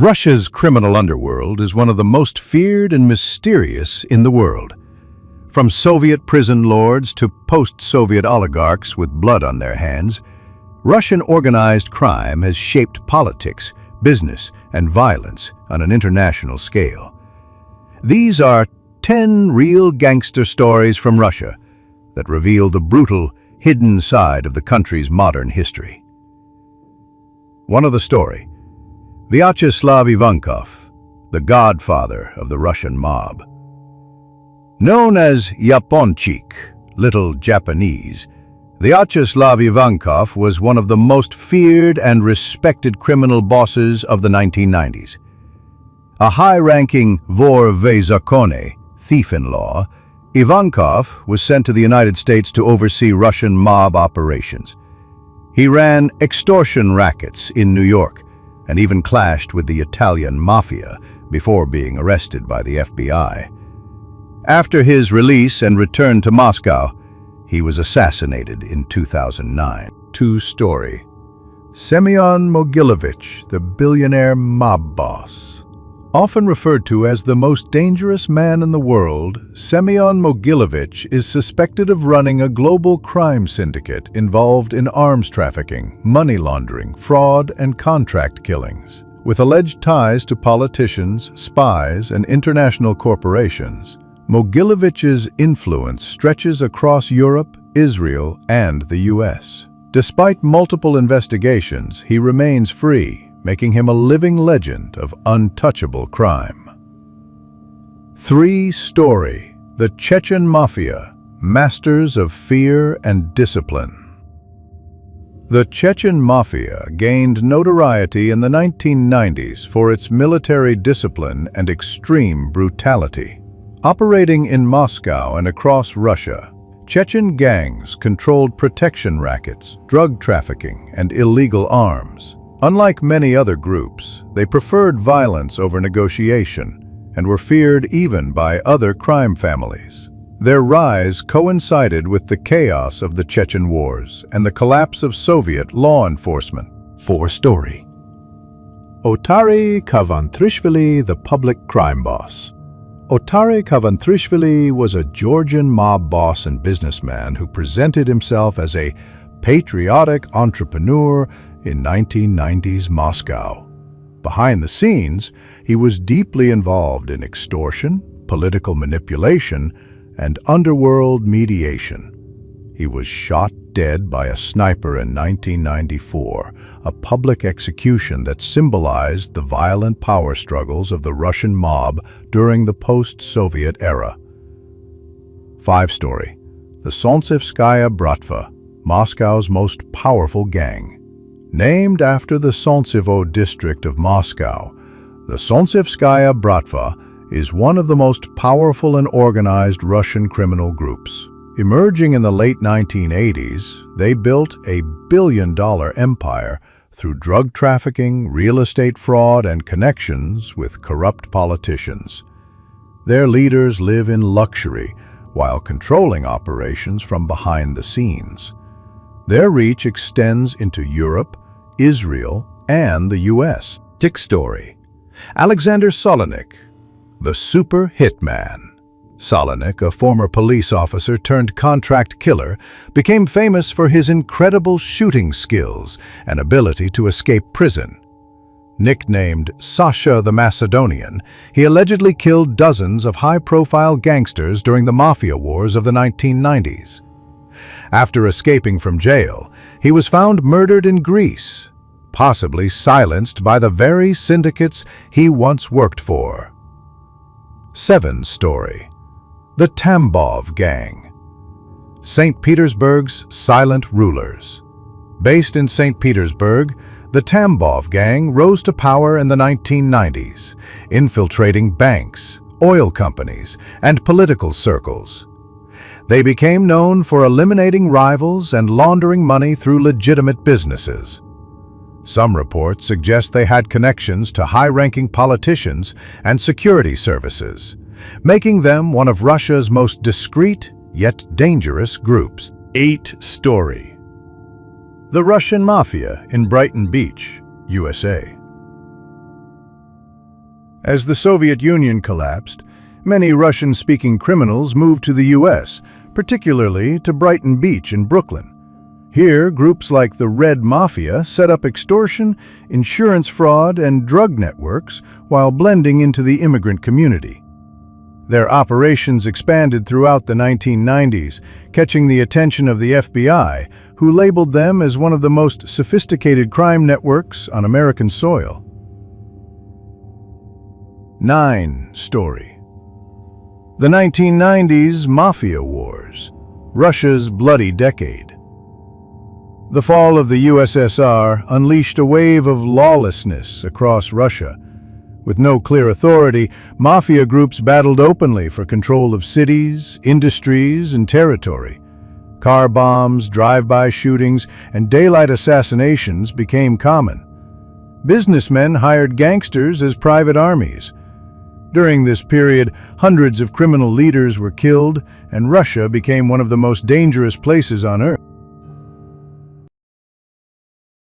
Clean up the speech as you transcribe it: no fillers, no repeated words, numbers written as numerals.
Russia's criminal underworld is one of the most feared and mysterious in the world. From Soviet prison lords to post-Soviet oligarchs with blood on their hands, Russian organized crime has shaped politics, business, and violence on an international scale. These are 10 real gangster stories from Russia that reveal the brutal, hidden side of the country's modern history. One of the story: Vyacheslav Ivankov, the godfather of the Russian mob. Known as Yaponchik, Little Japanese, Vyacheslav Ivankov was one of the most feared and respected criminal bosses of the 1990s. A high-ranking vor v zakone, thief-in-law, Ivankov was sent to the United States to oversee Russian mob operations. He ran extortion rackets in New York and even clashed with the Italian mafia before being arrested by the FBI. After his release and return to Moscow, he was assassinated in 2009. True story. Semyon Mogilovich, the billionaire mob boss. Often referred to as the most dangerous man in the world, Semyon Mogilovich is suspected of running a global crime syndicate involved in arms trafficking, money laundering, fraud, and contract killings. With alleged ties to politicians, spies, and international corporations, Mogilovich's influence stretches across Europe, Israel, and the US. Despite multiple investigations, he remains free, making him a living legend of untouchable crime. 3 Story: The Chechen Mafia, Masters of Fear and Discipline. The Chechen Mafia gained notoriety in the 1990s for its military discipline and extreme brutality. Operating in Moscow and across Russia, Chechen gangs controlled protection rackets, drug trafficking, and illegal arms. Unlike many other groups, they preferred violence over negotiation and were feared even by other crime families. Their rise coincided with the chaos of the Chechen Wars and the collapse of Soviet law enforcement. 4 Story. Ottari Kavantrishvili, the public crime boss. Ottari Kavantrishvili was a Georgian mob boss and businessman who presented himself as a patriotic entrepreneur in 1990s Moscow. Behind the scenes, he was deeply involved in extortion, political manipulation, and underworld mediation. He was shot dead by a sniper in 1994, a public execution that symbolized the violent power struggles of the Russian mob during the post-Soviet era. 5 Story. The Solntsevskaya Bratva, Moscow's most powerful gang. Named after the Solntsevo district of Moscow, the Solntsevskaya Bratva is one of the most powerful and organized Russian criminal groups. Emerging in the late 1980s, they built a billion-dollar empire through drug trafficking, real estate fraud, and connections with corrupt politicians. Their leaders live in luxury while controlling operations from behind the scenes. Their reach extends into Europe, Israel, and the US. 6 Story. Alexander Solonik, the super hitman. Solonik, a former police officer turned contract killer, became famous for his incredible shooting skills and ability to escape prison. Nicknamed Sasha the Macedonian, he allegedly killed dozens of high-profile gangsters during the mafia wars of the 1990s. After escaping from jail, he was found murdered in Greece, possibly silenced by the very syndicates he once worked for. 7 Story. The Tambov Gang. St. Petersburg's silent rulers. Based in St. Petersburg, the Tambov Gang rose to power in the 1990s, infiltrating banks, oil companies, and political circles. They became known for eliminating rivals and laundering money through legitimate businesses. Some reports suggest they had connections to high-ranking politicians and security services, making them one of Russia's most discreet yet dangerous groups. 8 Story. The Russian Mafia in Brighton Beach, USA. As the Soviet Union collapsed, many Russian-speaking criminals moved to the U.S., particularly to Brighton Beach in Brooklyn. Here, groups like the Red Mafia set up extortion, insurance fraud, and drug networks while blending into the immigrant community. Their operations expanded throughout the 1990s, catching the attention of the FBI, who labeled them as one of the most sophisticated crime networks on American soil. 9. Story. The 1990s Mafia Wars, Russia's bloody decade. The fall of the USSR unleashed a wave of lawlessness across Russia. With no clear authority, mafia groups battled openly for control of cities, industries, and territory. Car bombs, drive-by shootings, and daylight assassinations became common. Businessmen hired gangsters as private armies. During this period, hundreds of criminal leaders were killed, and Russia became one of the most dangerous places on earth.